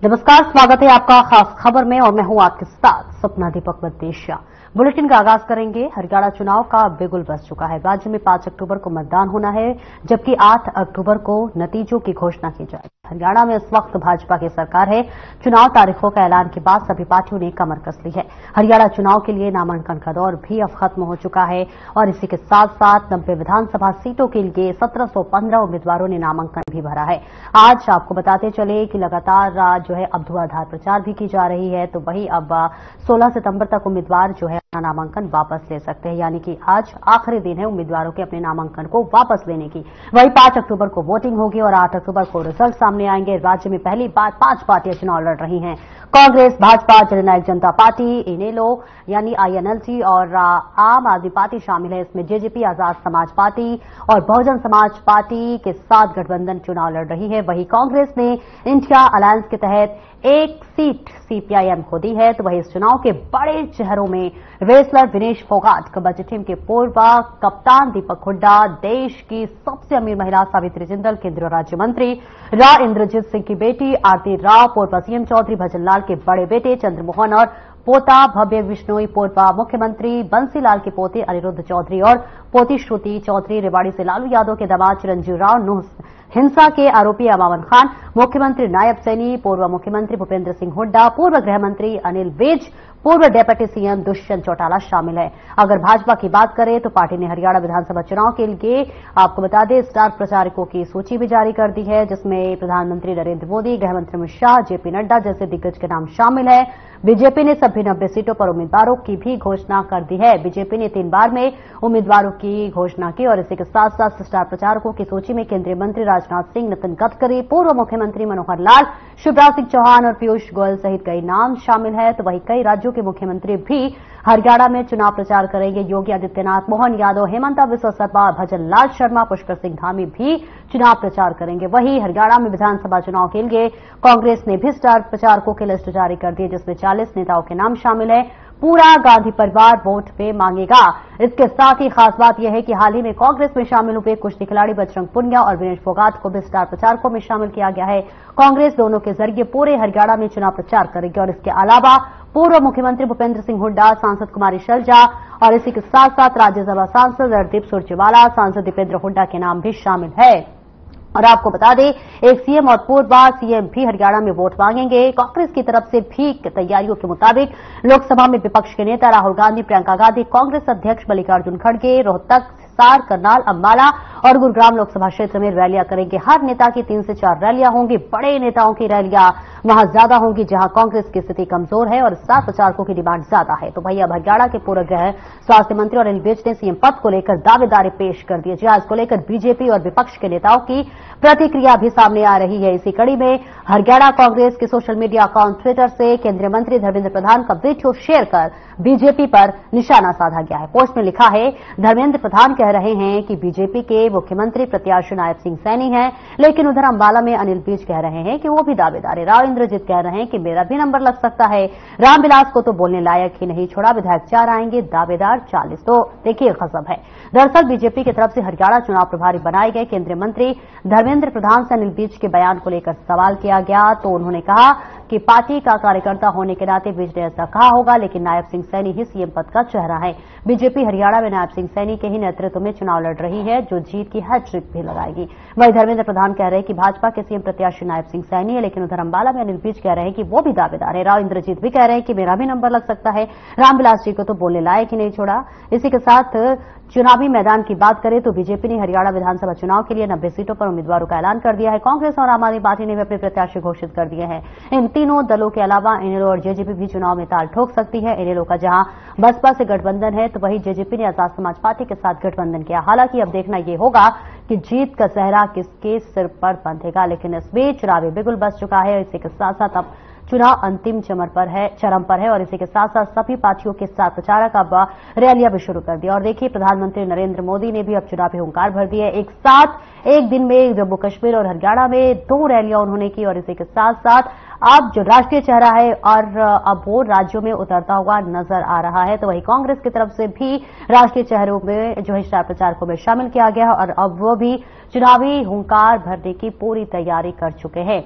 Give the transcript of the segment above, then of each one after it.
नमस्कार, स्वागत है आपका खास खबर में और मैं हूं आपके साथ सपना दीपक बत्तेशिया। बुलेटिन का आगाज करेंगे। हरियाणा चुनाव का बिगुल बज चुका है। राज्य में 5 अक्टूबर को मतदान होना है, जबकि 8 अक्टूबर को नतीजों की घोषणा की जाएगी। हरियाणा में इस वक्त भाजपा की सरकार है। चुनाव तारीखों का ऐलान के बाद सभी पार्टियों ने कमर कस ली है। हरियाणा चुनाव के लिए नामांकन का दौर भी अब खत्म हो चुका है और इसी के साथ साथ 90 विधानसभा सीटों के लिए 1715 उम्मीदवारों ने नामांकन भी भरा है। आज आपको बताते चले कि लगातार जो है अब धुआंधार प्रचार भी की जा रही है, तो वही अब 16 सितंबर तक उम्मीदवार जो है अपना नामांकन वापस ले सकते हैं, यानी कि आज आखिरी दिन है उम्मीदवारों के अपने नामांकन को वापस लेने की। वही 5 अक्टूबर को वोटिंग होगी और 8 अक्टूबर को रिजल्ट सामने आएंगे। राज्य में पहली बार 5 पार्टियां चुनाव लड़ रही हैं। कांग्रेस, भाजपा, जननायक जनता पार्टी, इनेलो यानी आईएनएलसी और आम आदमी पार्टी शामिल है। इसमें जेजेपी, आजाद समाज पार्टी और बहुजन समाज पार्टी के साथ गठबंधन चुनाव लड़ रही है। वही कांग्रेस ने इंडिया अलायंस के तहत एक सीट सीपीआईएम को दी है। तो वही इस चुनाव के बड़े चेहरों में रेसलर विनेश फोगाट, कबड्डी टीम के पूर्व कप्तान दीपक हुड्डा, देश की सबसे अमीर महिला सावित्री जिंदल, केंद्रीय राज्य मंत्री राव इंद्रजीत सिंह की बेटी आरती राव, पूर्व सीएम चौधरी भजन लाल के बड़े बेटे चंद्रमोहन और पोता भव्य विश्नोई, पूर्व मुख्यमंत्री बंसीलाल के पोते अनिरुद्ध चौधरी और पोती श्रुति चौधरी, रेवाड़ी से लालू यादव के दामाद चिरंजीव राव, नूह हिंसा के आरोपी अमावन खान, मुख्यमंत्री नायब सैनी, पूर्व मुख्यमंत्री भूपेंद्र सिंह हुड्डा, पूर्व गृह मंत्री अनिल विज, पूर्व डेप्यूटी सीएम दुष्यंत चौटाला शामिल है। अगर भाजपा की बात करें तो पार्टी ने हरियाणा विधानसभा चुनाव के लिए आपको बता दें स्टार प्रचारकों की सूची भी जारी कर दी है, जिसमें प्रधानमंत्री नरेंद्र मोदी, गृहमंत्री अमित शाह, जेपी नड्डा जैसे दिग्गज के नाम शामिल है। बीजेपी ने सभी 90 सीटों पर उम्मीदवारों की भी घोषणा कर दी है। बीजेपी ने 3 बार में उम्मीदवारों की घोषणा की और इसी के साथ साथ स्टार प्रचारकों की सूची में केंद्रीय मंत्री राजनाथ सिंह, नितिन गडकरी, पूर्व मुख्यमंत्री मनोहर लाल, शिवराज सिंह चौहान और पीयूष गोयल सहित कई नाम शामिल है। तो वहीं कई राज्यों के मुख्यमंत्री भी हरियाणा में चुनाव प्रचार करेंगे। योगी आदित्यनाथ, मोहन यादव, हेमंता बिस्वा शर्मा, भजन लाल शर्मा, पुष्कर सिंह धामी भी चुनाव प्रचार करेंगे। वहीं हरियाणा में विधानसभा चुनाव के लिए कांग्रेस ने भी स्टार प्रचारकों की लिस्ट जारी कर दी है, जिसमें 40 नेताओं के नाम शामिल है। पूरा गांधी परिवार वोट पे मांगेगा। इसके साथ ही खास बात यह है कि हाल ही में कांग्रेस में शामिल हुए कुश्ती खिलाड़ी बजरंग पुनिया और विनेश फोगाट को भी स्टार प्रचारकों में शामिल किया गया है। कांग्रेस दोनों के जरिए पूरे हरियाणा में चुनाव प्रचार करेगी और इसके अलावा पूर्व मुख्यमंत्री भूपेंद्र सिंह हुड्डा, सांसद कुमारी शैलजा और इसी के साथ साथ राज्यसभा सांसद रणदीप सुरजेवाला, सांसद दीपेंद्र हुड्डा के नाम भी शामिल है। और आपको बता दें एक सीएम और पूर्व सीएम भी हरियाणा में वोट मांगेंगे। कांग्रेस की तरफ से भी तैयारियों के मुताबिक लोकसभा में विपक्ष के नेता राहुल गांधी, प्रियंका गांधी, कांग्रेस अध्यक्ष मल्लिकार्जुन खड़गे रोहतक, हिसार, करनाल, अंबाला और गुरुग्राम लोकसभा क्षेत्र में रैलियां करेंगे। हर नेता की 3 से 4 रैलियां होंगी। बड़े नेताओं की रैलियां वहां ज्यादा होंगी जहां कांग्रेस की स्थिति कमजोर है और स्टार प्रचारकों की डिमांड ज्यादा है। तो भैया हरियाणा के पूर्व गृह स्वास्थ्य मंत्री और अनिल विज ने सीएम पद को लेकर दावेदारी पेश कर दी है। जी, इसको लेकर बीजेपी और विपक्ष के नेताओं की प्रतिक्रिया भी सामने आ रही है। इसी कड़ी में हरियाणा कांग्रेस के सोशल मीडिया अकाउंट ट्विटर से केंद्रीय मंत्री धर्मेंद्र प्रधान का वीडियो शेयर कर बीजेपी पर निशाना साधा गया है। पोस्ट में लिखा है, धर्मेंद्र प्रधान कह रहे हैं कि बीजेपी के मुख्यमंत्री प्रत्याशी नायब सिंह सैनी हैं, लेकिन उधर अंबाला में अनिल विज कह रहे हैं कि वो भी दावेदार है। राव इंद्रजीत कह रहे हैं कि मेरा भी नंबर लग सकता है। रामविलास को तो बोलने लायक ही नहीं छोड़ा, विधायक 4 आएंगे, दावेदार 40। तो देखिए गजब है। दरअसल बीजेपी की तरफ से हरियाणा चुनाव प्रभारी बनाए गए केंद्रीय मंत्री धर्मेंद्र प्रधान से अनिल विज के बयान को लेकर सवाल किया गया तो उन्होंने कहा कि पार्टी का कार्यकर्ता होने के नाते विज ने ऐसा कहा होगा, लेकिन नायब सिंह सैनी ही सीएम पद का चेहरा है। बीजेपी हरियाणा में नायब सिंह सैनी के ही नेतृत्व में चुनाव लड़ रही है, जो जीत की हैट्रिक भी लगाएगी। वहीं धर्मेंद्र प्रधान कह रहे हैं कि भाजपा के सीएम प्रत्याशी नायब सिंह सैनी है, लेकिन उधर अंबाला में अनिल विज कह रहे हैं कि वो भी दावेदार है। राव इंद्रजीत भी कह रहे हैं कि मेरा भी नंबर लग सकता है। रामविलास जी को तो बोलने लायक ही नहीं छोड़ा। इसी के साथ चुनावी मैदान की बात करें तो बीजेपी ने हरियाणा विधानसभा चुनाव के लिए 90 सीटों पर उम्मीदवारों का ऐलान कर दिया है। कांग्रेस और आम आदमी पार्टी ने भी अपने प्रत्याशी घोषित कर दिए हैं। इन तीनों दलों के अलावा इनेलो और जेजेपी भी चुनाव में ताल ठोक सकती है। इनेलो का जहां बसपा से गठबंधन है तो वहीं जेजेपी ने आजाद समाज पार्टी के साथ गठबंधन किया। हालांकि अब देखना यह होगा कि जीत का सेहरा किसके सिर पर बंधेगा, लेकिन इस बीच चुनावी बिगुल बज चुका है। इसी के साथ साथ अब चुनाव अंतिम चरम पर है और इसी के साथ साथ सभी पार्टियों के स्टार प्रचारक अब रैलियां भी शुरू कर दी। और देखिए प्रधानमंत्री नरेंद्र मोदी ने भी अब चुनावी हुंकार भर दी है। एक साथ एक दिन में जम्मू कश्मीर और हरियाणा में 2 रैलियां उन्होंने की और इसी के साथ साथ अब जो राष्ट्रीय चेहरा है और अब वो राज्यों में उतरता हुआ नजर आ रहा है। तो वही कांग्रेस की तरफ से भी राष्ट्रीय चेहरों में जो है स्टार प्रचारकों में शामिल किया गया और अब वो भी चुनावी हुंकार भरने की पूरी तैयारी कर चुके हैं।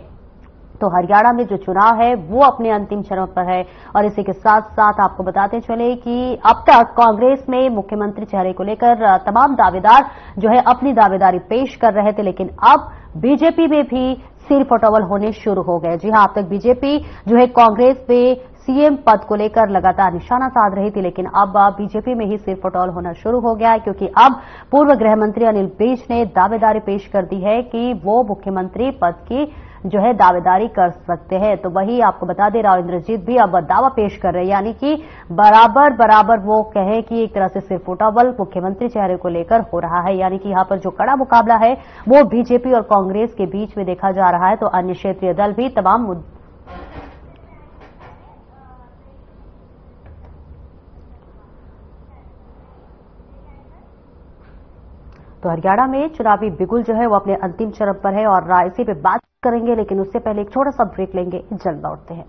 तो हरियाणा में जो चुनाव है वो अपने अंतिम चरण पर है और इसी के साथ साथ आपको बताते चले कि अब तक कांग्रेस में मुख्यमंत्री चेहरे को लेकर तमाम दावेदार जो है अपनी दावेदारी पेश कर रहे थे, लेकिन अब बीजेपी में भी सिर पटौल होने शुरू हो गए। जी हां, अब तक बीजेपी जो है कांग्रेस में सीएम पद को लेकर लगातार निशाना साध रही थी, लेकिन अब बीजेपी में ही सिर पटौल होना शुरू हो गया है क्योंकि अब पूर्व गृह मंत्री अनिल विज ने दावेदारी पेश कर दी है कि वो मुख्यमंत्री पद की जो है दावेदारी कर सकते हैं। तो वही आपको बता दे राव इंद्रजीत भी अब दावा पेश कर रहे हैं, यानी कि बराबर वो कहे कि एक तरह से सिर पटौल मुख्यमंत्री चेहरे को लेकर हो रहा है, यानी कि यहां पर जो कड़ा मुकाबला है वो बीजेपी और कांग्रेस के बीच में देखा जा रहा है। तो अन्य क्षेत्रीय दल भी तमाम तो हरियाणा में चुनावी बिगुल जो है वो अपने अंतिम चरण पर है और इसी पे बात करेंगे, लेकिन उससे पहले एक छोटा सा ब्रेक लेंगे, जल्द लौटते हैं।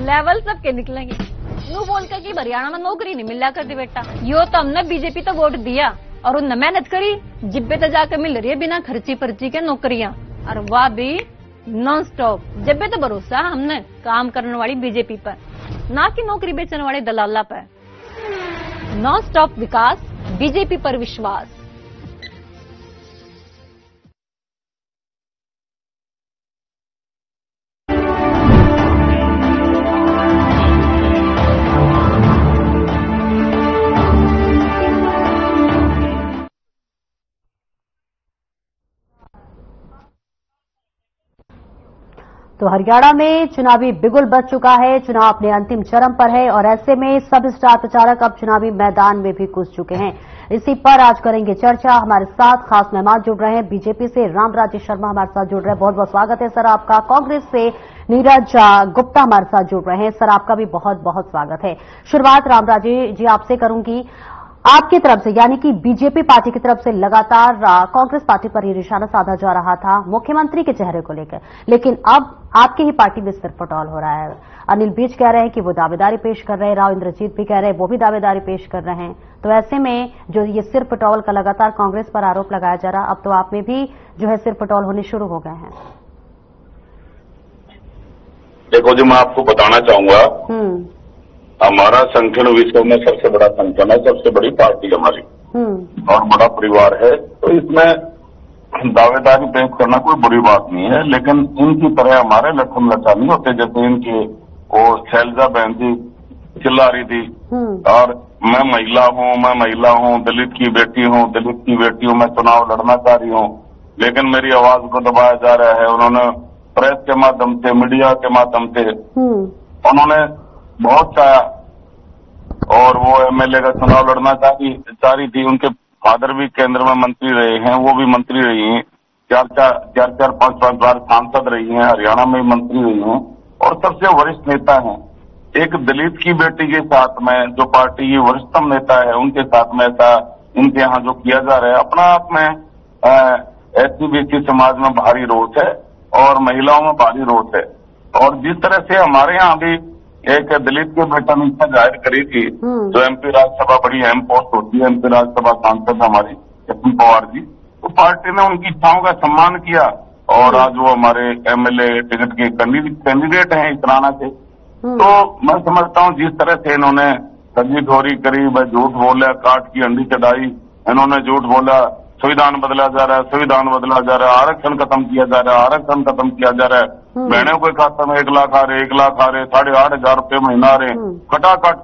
लेवल सबके निकलेंगे यूं बोलकर कि हरियाणा में नौकरी नहीं मिला करती बेटा, यो तो हमने बीजेपी तो वोट दिया और उनने मेहनत करी, जिब्बे तो जाकर मिल रही है बिना खर्ची पर्ची के नौकरियां, और वह भी नॉन स्टॉप। जब भी तो भरोसा हमने काम करने वाली बीजेपी पर, ना कि नौकरी बेचने वाले दलाला पर। नॉन स्टॉप विकास, बीजेपी पर विश्वास। तो हरियाणा में चुनावी बिगुल बज चुका है, चुनाव अपने अंतिम चरण पर है और ऐसे में सब स्टार प्रचारक अब चुनावी मैदान में भी घुस चुके हैं। इसी पर आज करेंगे चर्चा। हमारे साथ खास मेहमान जुड़ रहे हैं, बीजेपी से रामराजे शर्मा हमारे साथ जुड़ रहे हैं, बहुत बहुत स्वागत है सर आपका। कांग्रेस से नीरज गुप्ता हमारे साथ जुड़ रहे हैं, सर आपका भी बहुत बहुत स्वागत है। शुरुआत रामराजे जी आपसे करूंगी, आपकी तरफ से यानी कि बीजेपी पार्टी की तरफ से लगातार कांग्रेस पार्टी पर ये निशाना साधा जा रहा था मुख्यमंत्री के चेहरे को लेकर, लेकिन अब आपकी ही पार्टी में सिर पटौल हो रहा है। अनिल विज कह रहे हैं कि वो दावेदारी पेश कर रहे हैं, राव इंद्रजीत भी कह रहे हैं वो भी दावेदारी पेश कर रहे हैं। तो ऐसे में जो ये सिर पटौल का लगातार कांग्रेस पर आरोप लगाया जा रहा, अब तो आप में भी जो है सिर पटौल होने शुरू हो गए हैं। देखो जी, मैं आपको बताना चाहूंगा, हमारा संगठन विश्व में सबसे बड़ा संगठन है, सबसे बड़ी पार्टी हमारी और बड़ा परिवार है, तो इसमें दावेदारी पेश करना कोई बुरी बात नहीं है। लेकिन इनकी तरह हमारे लठम लचा नहीं होते, जैसे इनके वो शैलजा बहन जी चिल्ला रही थी और मैं महिला हूँ, दलित की बेटी हूँ, मैं चुनाव लड़ना चाह रही हूँ, लेकिन मेरी आवाज को दबाया जा रहा है। उन्होंने प्रेस के माध्यम से, मीडिया के माध्यम से उन्होंने बहुत चाहा और वो एमएलए का चुनाव लड़ना चाह रही थी। उनके फादर भी केंद्र में मंत्री रहे हैं, वो भी मंत्री रही हैं, चार पांच बार सांसद रही हैं, हरियाणा में मंत्री रही हैं और सबसे वरिष्ठ नेता हैं। एक दलित की बेटी के साथ में जो पार्टी की वरिष्ठतम नेता है, उनके साथ में ऐसा इनके यहाँ जो किया जा रहा है, अपना आप में एससी-बीसी समाज में भारी रोष है और महिलाओं में भारी रोष है। और जिस तरह से हमारे यहाँ भी एक दलित के बेटा ने इच्छा जाहिर करी थी, जो एमपी राज्यसभा बड़ी अहम पोस्ट होती है, एमपी राज्यसभा सांसद हमारी एपी पवार जी, तो पार्टी ने उनकी इच्छाओं का सम्मान किया और आज वो हमारे एमएलए टिकट के कैंडिडेट हैं इतराना से। तो मैं समझता हूँ जिस तरह से इन्होंने सजी-ठोरी करी, वह झूठ बोला, काट की अंडी चढ़ाई, इन्होंने झूठ बोला, संविधान बदला जा रहा है, आरक्षण खत्म किया जा रहा है, बहनों के खाते में 1 लाख आ रहे, 8,500 रुपये महीना आ रहे, फटाफट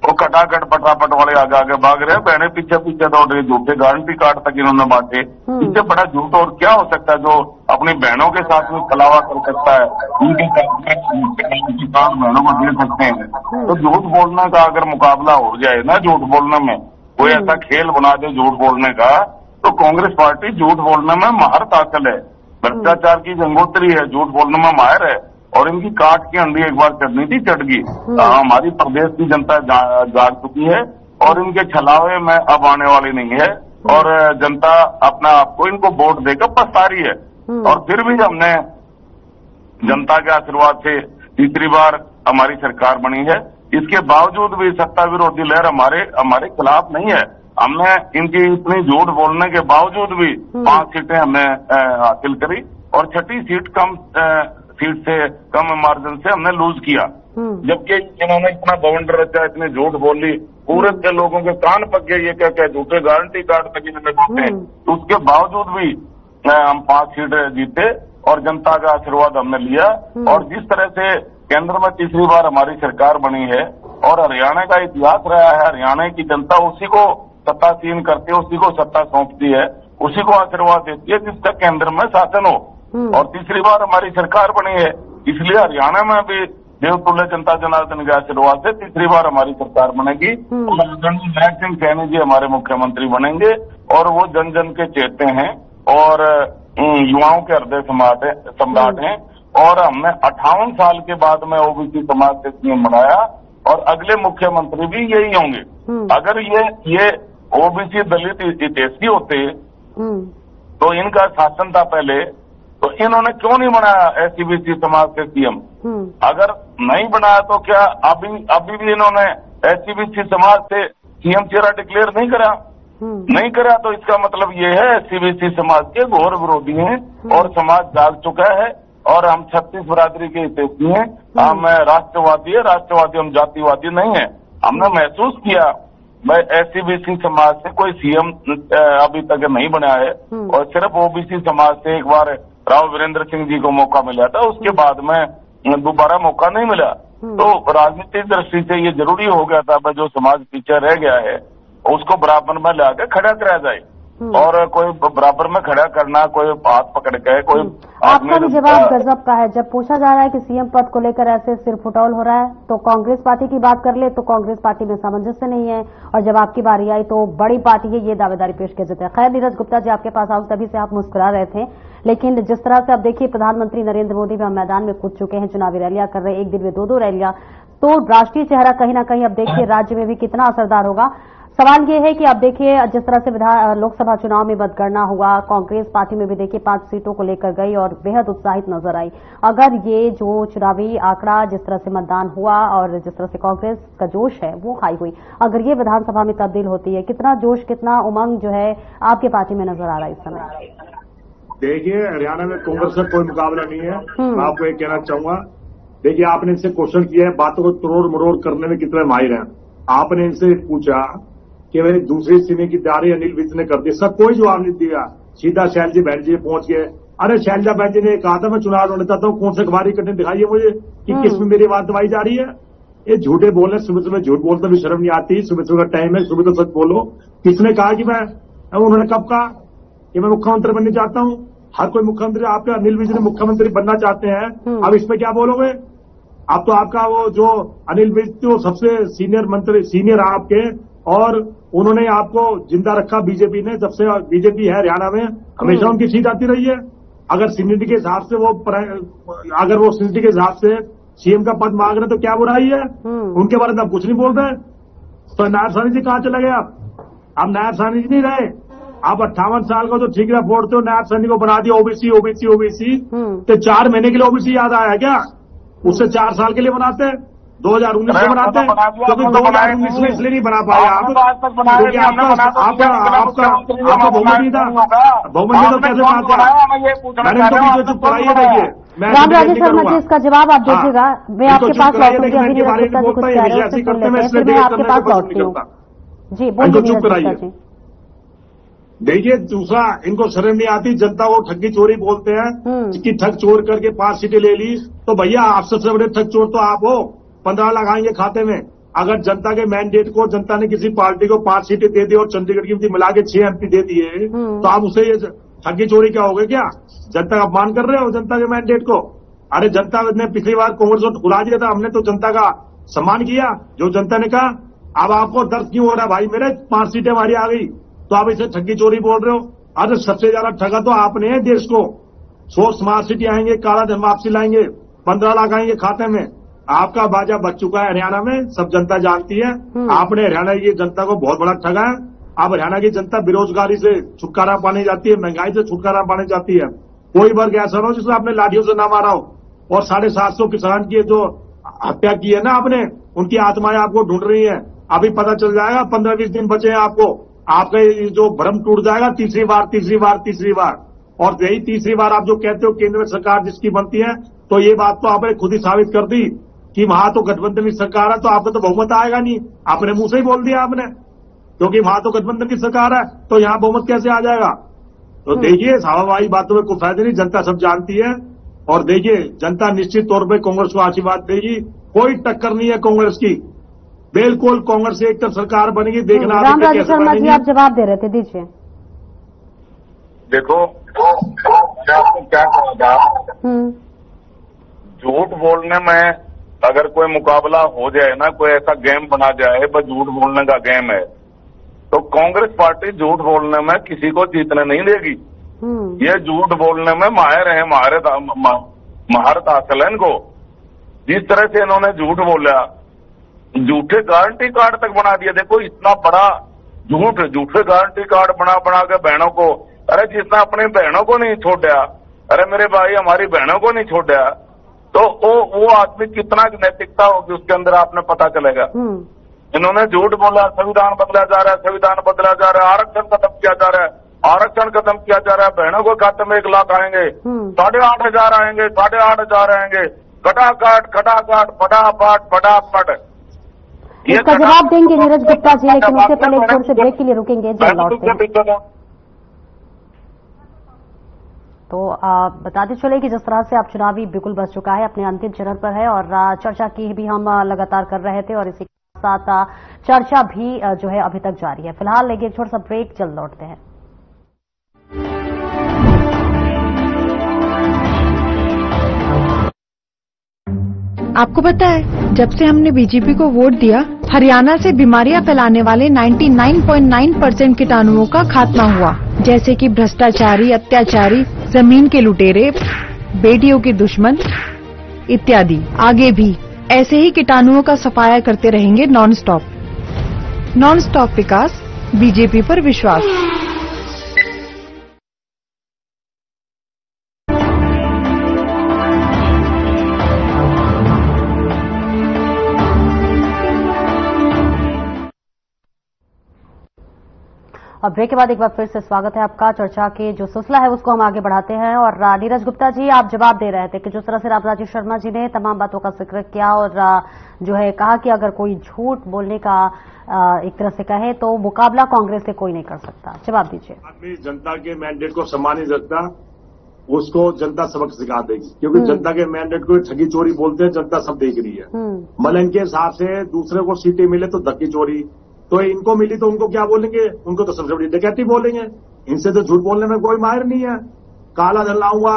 वो फटाफट वाले आगे भाग रहे हैं, बहने पीछे दौड़ रही, झूठे गारंटी कार्ड तक इन्होंने बांटे। इससे बड़ा झूठ और क्या हो सकता है जो अपनी बहनों के साथ में कलावा कर सकता है, उनके साथ बहनों को दे सकते हैं। तो झूठ बोलने का अगर मुकाबला हो जाए ना, झूठ बोलने में कोई ऐसा खेल बना दे झूठ बोलने का, तो कांग्रेस पार्टी झूठ बोलने में माहिर हासिल है, भ्रष्टाचार की गंगोत्री है, झूठ बोलने में माहिर है और इनकी काट की अंडी एक बार चढ़नी थी, चढ़ गई। हमारी प्रदेश की जनता जाग चुकी है और इनके छलावे में अब आने वाली नहीं है और जनता अपना आपको इनको वोट देकर पछता रही है। और फिर भी हमने जनता के आशीर्वाद से तीसरी बार हमारी सरकार बनी है इसके बावजूद भी सत्ता विरोधी लहर हमारे खिलाफ नहीं है। हमने इनकी इतनी झूठ बोलने के बावजूद भी 5 सीटें हमने हासिल करी और 6ठी सीट से कम मार्जिन से हमने लूज किया। जबकि इन्होंने इतना बवंडर रचा, इतनी झूठ बोली, पूरे के लोगों के कान पक गए ये क्या झूठे गारंटी कार्ड तक इन्होंने बांटे। तो उसके बावजूद भी हम 5 सीट जीते और जनता का आशीर्वाद हमने लिया। और जिस तरह से केंद्र में तीसरी बार हमारी सरकार बनी है और हरियाणा का इतिहास रहा है, हरियाणा की जनता उसी को सत्तासीन करती है, उसी को सत्ता सौंपती है, उसी को आशीर्वाद देती है जिसका केंद्र में शासन हो। और तीसरी बार हमारी सरकार बनी है, इसलिए हरियाणा में भी देवतुल्य जनता जनार्दन के आशीर्वाद से तीसरी बार हमारी सरकार बनेगी। नायक सिंह सैनी जी हमारे मुख्यमंत्री बनेंगे और वो जन जन के चेते हैं और युवाओं के हृदय सम्राट हैं। और हमने 58 साल के बाद में ओबीसी समाज से सीएम बनाया और अगले मुख्यमंत्री भी यही होंगे। अगर ये ओबीसी दलित हितैषी होते तो इनका शासन था पहले, तो इन्होंने क्यों नहीं बनाया एससीबीसी समाज के सीएम? अगर नहीं बनाया तो क्या अभी भी इन्होंने एससीबीसी समाज से सीएम चेहरा डिक्लेयर नहीं करा तो इसका मतलब ये है एससीबीसी समाज के घोर विरोधी हैं और समाज जाग चुका है। और हम 36 बरादरी के हितैषी हैं, हम राष्ट्रवादी हम जातिवादी नहीं है। हमने महसूस किया भाई एससीबीसी समाज से कोई सीएम अभी तक नहीं बना है और सिर्फ ओबीसी समाज से एक बार राव वीरेंद्र सिंह जी को मौका मिला था, उसके बाद में दोबारा मौका नहीं मिला। तो राजनीतिक दृष्टि से ये जरूरी हो गया था जो समाज पीछे रह गया है उसको बराबर में लाकर खड़ा कराया जाए। और कोई बराबर में खड़ा करना, कोई हाथ पकड़ के कोई आपका भी जवाब गजब का है। जब पूछा जा रहा है कि सीएम पद को लेकर ऐसे सिर फुटौल हो रहा है तो कांग्रेस पार्टी की बात कर ले तो कांग्रेस पार्टी में सामंजस्य नहीं है, और जब आपकी बारी आई तो बड़ी पार्टी है ये दावेदारी पेश की जाती है। खैर नीरज गुप्ता जी आपके पास आओ, तभी से आप मुस्कुरा रहे थे, लेकिन जिस तरह से अब देखिए प्रधानमंत्री नरेंद्र मोदी भी मैदान में कूद चुके हैं, चुनावी रैलियां कर रहे हैं, एक दिन में 2 रैलियां, तो राष्ट्रीय चेहरा कहीं ना कहीं अब देखिए राज्य में भी कितना असरदार होगा। सवाल ये है कि अब देखिए जिस तरह से लोकसभा चुनाव में मतगणना हुआ, कांग्रेस पार्टी में भी देखिए 5 सीटों को लेकर गई और बेहद उत्साहित नजर आई। अगर ये जो चुनावी आंकड़ा जिस तरह से मतदान हुआ और जिस तरह से कांग्रेस का जोश है वो हाई हुई, अगर ये विधानसभा में तब्दील होती है, कितना जोश कितना उमंग जो है आपके पार्टी में नजर आ रहा है इस समय? देखिए हरियाणा में कांग्रेस का कोई मुकाबला नहीं है। मैं आपको एक कहना चाहूंगा, देखिए आपने इनसे क्वेश्चन किया है, बातों को तोड़ मरोड़ करने में कितने माहिर हैं। आपने इनसे पूछा कि मेरी दूसरी सीने की तैयारी अनिल विज ने कर दी, सब कोई जवाब नहीं दिया। सीधा शैलजी बहन जी पहुंच गए। अरे शैलजा बहन जी ने कहा था मैं चुनाव लड़ना चाहता हूं, कौन से अखबारी कटने दिखाइए मुझे कि किसमें मेरी बात दबाई जा रही है। ये झूठे बोलने, सुबह सुबह झूठ बोलते भी शर्म नहीं आती। सुबह सुबह का टाइम है, सुबह तो सच बोलो। किसने कहा कि उन्होंने कब कहा कि मैं मुख्यमंत्री बनना चाहता हूं? हर कोई मुख्यमंत्री, आपके अनिल विज ने मुख्यमंत्री बनना चाहते हैं, अब इस पे क्या बोलोगे? अब तो आपका वो जो अनिल विज तो सबसे सीनियर मंत्री, सीनियर आपके, और उन्होंने आपको जिंदा रखा बीजेपी ने। जब से बीजेपी है हरियाणा में हमेशा उनकी सीट आती रही है। अगर सीनियरिटी के हिसाब से वो सीनियरिटी के हिसाब से सीएम का पद मांग रहे तो क्या बुराई है? उनके बारे में आप कुछ नहीं बोल रहे। तो नायब साहनी जी कहां चले गए आप नायब साहनी जी नहीं रहे। आप 58 साल का जो ठीक है फोड़ते हो, नायब साहनी को बना दिया ओबीसी। तो 4 महीने के लिए ओबीसी याद आया क्या? उससे 4 साल के लिए बनाते, 2019 में बनाते हैं, क्योंकि 2019 में इसलिए नहीं बना पाए आप क्योंकि आपका बहुमत नहीं था। बहुमत नहीं तो कैसे बनाते हैं? मैंने तो पीछे चुप कराइए। देखिए राम राजेश शर्मा जी इसका जवाब आप दीजिएगा। मैं आपके पास लौटूंगी, अभी नीरज गुप्ता जी कुछ कह रहे हैं उससे सुन लेते हैं, फिर मैं आपके पास लौटती हूँ। जी बोलिए नीरज गुप्ता जी। देखिए दूसरा, इनको शर्म नहीं आती, जनता को ठगी चोरी बोलते हैं कि ठग चोर करके 5 सीटें ले ली। तो भैया आप सबसे बड़े ठग चोर तो आप हो। 15 लाख आएंगे खाते में। अगर जनता के मैंडेट को जनता ने किसी पार्टी को 5 सीटें दे दी और चंडीगढ़ की मिला के 6 एमपी दे दिए तो आप उसे ये ठगी चोरी क्या हो गए? क्या जनता का अपमान कर रहे हो जनता के मैंडेट को? अरे जनता ने पिछली बार कांग्रेस को ठुकरा दिया था, हमने तो जनता का सम्मान किया जो जनता ने कहा। अब आपको दर्द क्यों हो रहा है भाई? मेरे 5 सीटें हमारी आ गई तो आप इसे ठगी चोरी बोल रहे हो। अरे सबसे ज्यादा ठगा तो आपने है देश को। 100 स्मार्ट सिटी आएंगे, काला धन वापसी लाएंगे, 15 लाख आएंगे खाते में। आपका बाजा बच चुका है हरियाणा में, सब जनता जानती है। आपने हरियाणा की जनता को बहुत बड़ा ठगा है। अब हरियाणा की जनता बेरोजगारी से छुटकारा पाने जाती है, महंगाई से छुटकारा पाने जाती है। कोई वर्ग ऐसा ना हो जिसमें आपने लाठियों से ना मारा हो। और 750 किसान की जो हत्या की है ना आपने, उनकी आत्माएं आपको ढूंढ रही हैं। अभी पता चल जाएगा, 15-20 दिन बचे हैं आपको, आपका ये जो भ्रम टूट जाएगा तीसरी बार। और यही तीसरी बार आप जो कहते हो केंद्र में सरकार जिसकी बनती है, तो ये बात तो आपने खुद ही साबित कर दी कि वहां तो गठबंधन की सरकार है, तो आपका तो बहुमत आएगा नहीं। आपने मुंह से ही बोल दिया आपने, क्योंकि वहां तो गठबंधन की सरकार है, तो यहां बहुमत कैसे आ जाएगा। तो देखिए, हवाई बातों में कोई फायदा नहीं, जनता सब जानती है। और देखिए, जनता निश्चित तौर पर कांग्रेस को आशीर्वाद देगी, कोई टक्कर नहीं है कांग्रेस की, बिल्कुल कांग्रेस से एक तरफ सरकार बनेगी। देखना रामराजू शर्मा जी, आप जवाब दे रहे थे, दीजिए। देखो क्या कहा, झूठ बोलने में अगर कोई मुकाबला हो जाए ना, कोई ऐसा गेम बना जाए, बस झूठ बोलने का गेम है, तो कांग्रेस पार्टी झूठ बोलने में किसी को जीतने नहीं देगी। ये झूठ बोलने में माहिर है, महारत हासिल है इनको। जिस तरह से इन्होंने झूठ बोला, झूठे गारंटी कार्ड तक बना दिया। देखो, इतना बड़ा झूठे गारंटी कार्ड बना के बहनों को, अरे जिसने अपनी बहनों को नहीं छोड़ा, अरे मेरे भाई हमारी बहनों को नहीं छोड़ा, तो वो आदमी कितना नैतिकता होगी उसके अंदर, आपने पता चलेगा। इन्होंने झूठ बोला, संविधान बदला जा रहा है, आरक्षण खत्म किया जा रहा है, बहनों के खाते में 1 लाख आएंगे, 8,500 आएंगे, 8,500 आएंगे, खटाखट फटाफट। इसका जवाब देंगे नीरज गुप्ता जी, लेकिन उससे पहले एक छोटे से ब्रेक के लिए रुकेंगे, जल्द लौटते हैं। तो बताते चले कि जिस तरह से अब चुनावी बिगुल बज चुका है, अपने अंतिम चरण पर है, और चर्चा की भी हम लगातार कर रहे थे, और इसी के साथ चर्चा भी जो है अभी तक जारी है। फिलहाल लेंगे एक छोटा सा ब्रेक, जल्द लौटते हैं। आपको पता है, जब से हमने बीजेपी को वोट दिया, हरियाणा से बीमारियां फैलाने वाले 99.9% कीटाणुओं का खात्मा हुआ, जैसे कि भ्रष्टाचारी, अत्याचारी, जमीन के लुटेरे, बेटियों के दुश्मन इत्यादि। आगे भी ऐसे ही कीटाणुओं का सफाया करते रहेंगे नॉन स्टॉप विकास, बीजेपी पर विश्वास। और ब्रेक के बाद एक बार फिर से स्वागत है आपका। चर्चा के जो सिलसिला है उसको हम आगे बढ़ाते हैं, और नीरज गुप्ता जी, आप जवाब दे रहे थे कि जिस तरह से रामराजू शर्मा जी ने तमाम बातों का जिक्र किया, और जो है कहा कि अगर कोई झूठ बोलने का एक तरह से कहे तो मुकाबला कांग्रेस से कोई नहीं कर सकता। जवाब दीजिए। आदमी जनता के मैंडेट को सम्मान नहीं रखता, उसको जनता सबक सिखा देगी, क्योंकि जनता के मैंडेट को ठगी चोरी बोलते हैं, जनता सब देख रही है। मलन के हिसाब से दूसरे को सीटें मिले तो धक्की चोरी, तो इनको मिली तो उनको क्या बोलेंगे, उनको तो सबसे बड़ी डकैती बोलेंगे। इनसे तो झूठ बोलने में कोई माहिर नहीं है। काला धन लाऊंगा,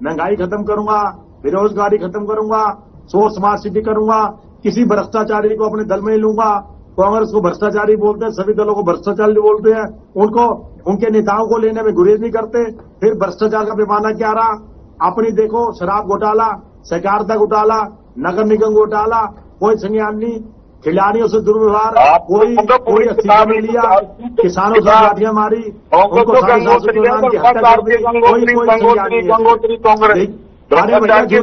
महंगाई खत्म करूंगा, बेरोजगारी खत्म करूंगा, सोच स्मार्ट सिटी करूंगा, किसी भ्रष्टाचारी को अपने दल में ही लूंगा। कांग्रेस को भ्रष्टाचारी बोलते हैं, सभी दलों को भ्रष्टाचारी बोलते हैं, उनको उनके नेताओं को लेने में गुरेज नहीं करते। फिर भ्रष्टाचार का पैमाना क्या रहा, अपनी देखो, शराब घोटाला, सहकारिता घोटाला, नगर निगम घोटाला, कोई संज्ञान नहीं, खिलाड़ियों से दुर्व्यवहार, कोई इस्तीफा नहीं लिया, किसानों से लाठियां मारी, उनको 750 की हत्या कर दी, कोई संज्ञान नहीं है। रामराजू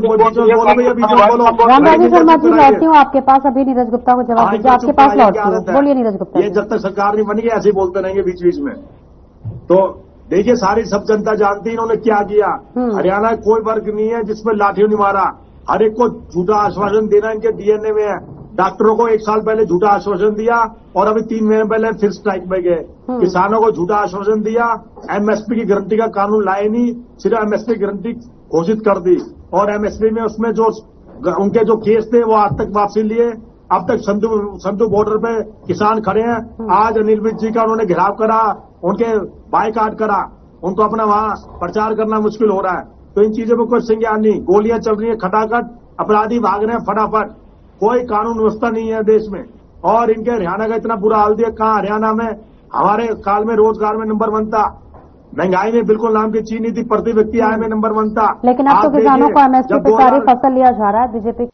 शर्मा जी, लौटती हूँ आपके पास, अभी नीरज गुप्ता को जवाब दीजिए, आपके पास लौटती हूँ। बोलिए नीरज गुप्ता। ये जब तक सरकार नहीं बनेगी ऐसे ही बोलते रहेंगे बीच बीच में। तो देखिए, सारी सब जनता जानती है इन्होंने क्या किया। हरियाणा कोई वर्ग नहीं है जिसमें लाठियों नहीं मारा, हर एक को झूठा आश्वासन देना इनके डीएनए में है। डॉक्टरों को 1 साल पहले झूठा आश्वासन दिया, और अभी 3 महीने पहले फिर स्ट्राइक में गए। किसानों को झूठा आश्वासन दिया, एमएसपी की गारंटी का कानून लाए नहीं, सिर्फ एमएसपी गारंटी घोषित कर दी, और एमएसपी में उसमें जो उनके जो केस थे वो आज तक वापसी लिए। अब तक संधू बॉर्डर पे किसान खड़े हैं। आज अनिल विज जी का उन्होंने घेराव करा, उनके बाइकाट करा, उनको अपना वहां प्रचार करना मुश्किल हो रहा है। तो इन चीजों में कोई संज्ञान नहीं, गोलियां चल रही है खटाखट, अपराधी भाग रहे हैं फटाफट, कोई कानून व्यवस्था नहीं है देश में। और इनके हरियाणा का इतना बुरा हाल दिया, कहाँ हरियाणा में हमारे काल में रोजगार में नंबर 1 था, महंगाई में बिल्कुल नाम की चीज नहीं थी, प्रति व्यक्ति आय में नंबर 1 था। लेकिन अब तो किसानों को एमएसपी पे सारी फसल लिया जा रहा है बीजेपी।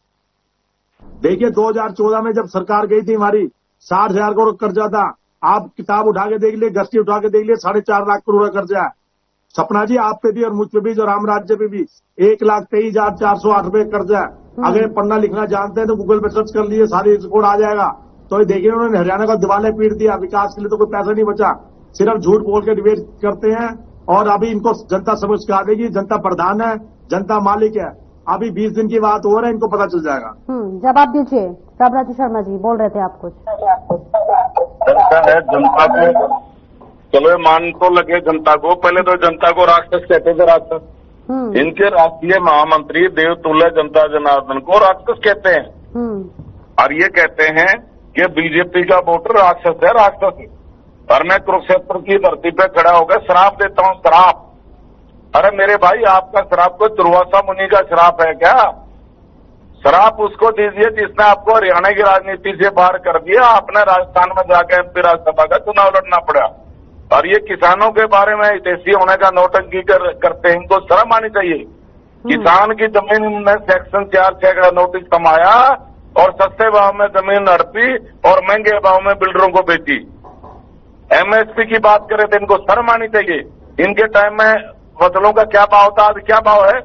देखिए, 2014 में जब सरकार गई थी हमारी, 60,000 करोड़ कर्जा था। आप किताब उठा के देख लिए, गश्ती उठा के देख लिए, 4.5 लाख करोड़ का कर्जा है। सपना जी आप पे भी और मुझ पे भी और राम राज्य पे भी 1,23,408 रुपए कर्जा है। अगर पढ़ना लिखना जानते हैं तो गूगल पे सर्च कर लिए, सारी रिपोर्ट आ जाएगा। तो ये देखिए उन्होंने हरियाणा का दिवाले पीट दिया, विकास के लिए तो कोई पैसा नहीं बचा, सिर्फ झूठ बोल के डिबेट करते हैं। और अभी इनको जनता समझ के आ देगी, जनता प्रधान है, जनता मालिक है। अभी 20 दिन की बात हो रहा है, इनको पता चल जाएगा। जवाब दीजिए प्रभराज शर्मा जी, बोल रहे थे आप कुछ। ऐसा है जनता को, चलो मान तो लगे जनता को, पहले तो जनता को राक्षस कहते थे, राक्षस। इनके राष्ट्रीय महामंत्री देवतुल्य जनता जनार्दन को राक्षस कहते हैं और ये कहते हैं कि बीजेपी का वोटर राक्षस है, राक्षस है। और मैं कुरुक्षेत्र की धरती पे खड़ा होकर श्राप देता हूँ, श्राप। अरे मेरे भाई, आपका श्राप कोई दुर्वासा मुनि का श्राप है क्या? श्राप उसको दीजिए जिसने आपको हरियाणा की राजनीति से बाहर कर दिया, आपने राजस्थान में जाकर एमपी राज्यसभा का चुनाव लड़ना पड़ा। और ये किसानों के बारे में हितैषी होने का नौटंकी करते हैं, इनको शर्म आनी चाहिए। किसान की जमीन में सेक्शन 4(6) का नोटिस थमाया और सस्ते भाव में जमीन हड़पी और महंगे भाव में बिल्डरों को बेची। एमएसपी की बात करें तो इनको शर्म आनी चाहिए। इनके टाइम में फसलों का क्या भाव था, आज क्या भाव है?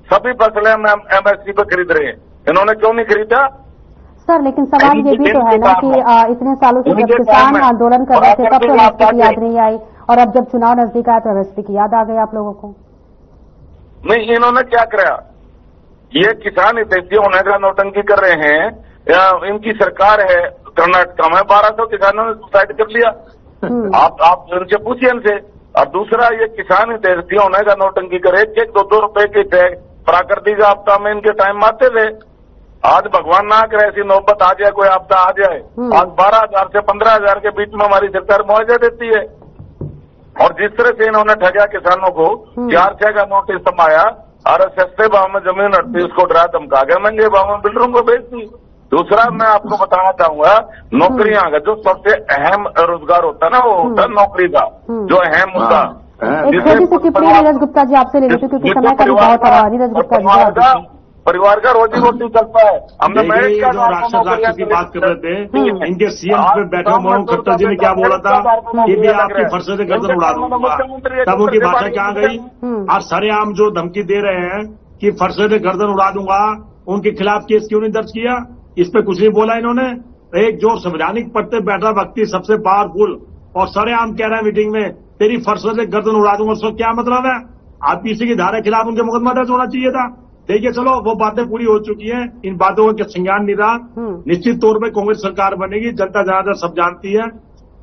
सभी फसलें हम एमएसपी पे खरीद रहे हैं, इन्होंने क्यों नहीं खरीदा? सर लेकिन सवाल ये भी तो है ना कि इतने सालों से जब किसान आंदोलन कर रहे थे तब तो एमएसपी की याद नहीं आई, और अब जब चुनाव नजदीक आया तो एमएसपी की याद आ गई आप लोगों को। नहीं, इन्होंने क्या कराया? ये किसान हितैषी होने का नौटंकी कर रहे हैं। इनकी सरकार है कर्नाटक में, 1200 किसानों ने सुसाइड कर लिया। आप इनसे पूछिए इनसे। और दूसरा, ये किसान हितैषी होने का नौटंकी करे, 1-2 रुपए के टैग प्राकृतिक आपदा में इनके टाइम आते थे। आज भगवान ना करे ऐसी नौबत आ जाए, कोई आपदा आ जाए, आज 12,000 से 15,000 के बीच में हमारी सरकार मुआवजा देती है। और जिस तरह से इन्होंने ठगा किसानों को, 4(6) का नोटिस थमाया और सस्ते भाव में जमीन हटती, उसको डरा धमका के महंगे भाव में बिल्डरों को बेच दी। दूसरा, मैं आपको बताना चाहूंगा, नौकरियां का जो सबसे अहम रोजगार होता है ना, वो होता है नौकरी का जो अहम मुद्दा। एक छोटी सी टिप्पणी नीरज गुप्ता जी आपसे ले लेती हूँ क्योंकि समय का भी बहुत है। नीरज गुप्ता जी, परिवार का रोजी रोटी चलता है। हमने जो राक्षस की बात कर रहे थे, इनके सीएम पे बैठे मनोज खट्टर जी ने क्या बोला था कि भी आपकी फरसे से गर्दन उड़ा दूंगा, तब उनकी भाषा कहाँ गई? आज सरेआम जो धमकी दे रहे हैं कि फरसे से गर्दन उड़ा दूंगा, उनके खिलाफ केस क्यों नहीं दर्ज किया? इस पे कुछ नहीं बोला इन्होंने। एक जो संवैधानिक पद पे बैठा व्यक्ति, सबसे पावरफुल, और सरेआम कह रहे हैं मीटिंग में तेरी फरसों से गर्दन उड़ा दूंगा, उसका क्या मतलब है? आईपीसी की धारा के खिलाफ उनके मुकदमा दर्ज होना चाहिए था। देखिए, चलो वो बातें पूरी हो चुकी हैं, इन बातों का संज्ञान नहीं रहा। निश्चित तौर पे कांग्रेस सरकार बनेगी, जनता जनार्दन सब जानती है,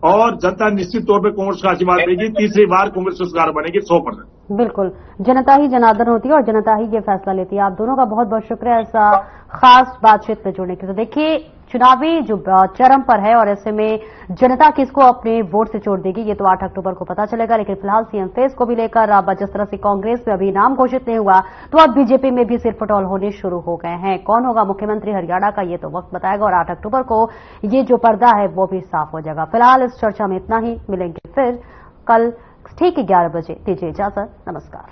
और जनता निश्चित तौर पे कांग्रेस का आशीर्वाद देगी। तीसरी बार कांग्रेस सरकार बनेगी 100%। बिल्कुल, जनता ही जनार्दन होती है और जनता ही ये फैसला लेती है। आप दोनों का बहुत बहुत शुक्रिया ऐसा खास बातचीत में जुड़ने के लिए। तो देखिए, चुनावी जो चरम पर है और ऐसे में जनता किसको अपने वोट से छोड़ देगी ये तो 8 अक्टूबर को पता चलेगा। लेकिन फिलहाल सीएम फेस को भी लेकर अब जिस तरह से कांग्रेस में अभी नाम घोषित नहीं हुआ, तो अब बीजेपी में भी सिरफटौल होने शुरू हो गए हैं। कौन होगा मुख्यमंत्री हरियाणा का, ये तो वक्त बताएगा और 8 अक्टूबर को ये जो पर्दा है वो भी साफ हो जाएगा। फिलहाल इस चर्चा में इतना ही, मिलेंगे फिर कल ठीक 11 बजे। दीजिए इजाजत, नमस्कार।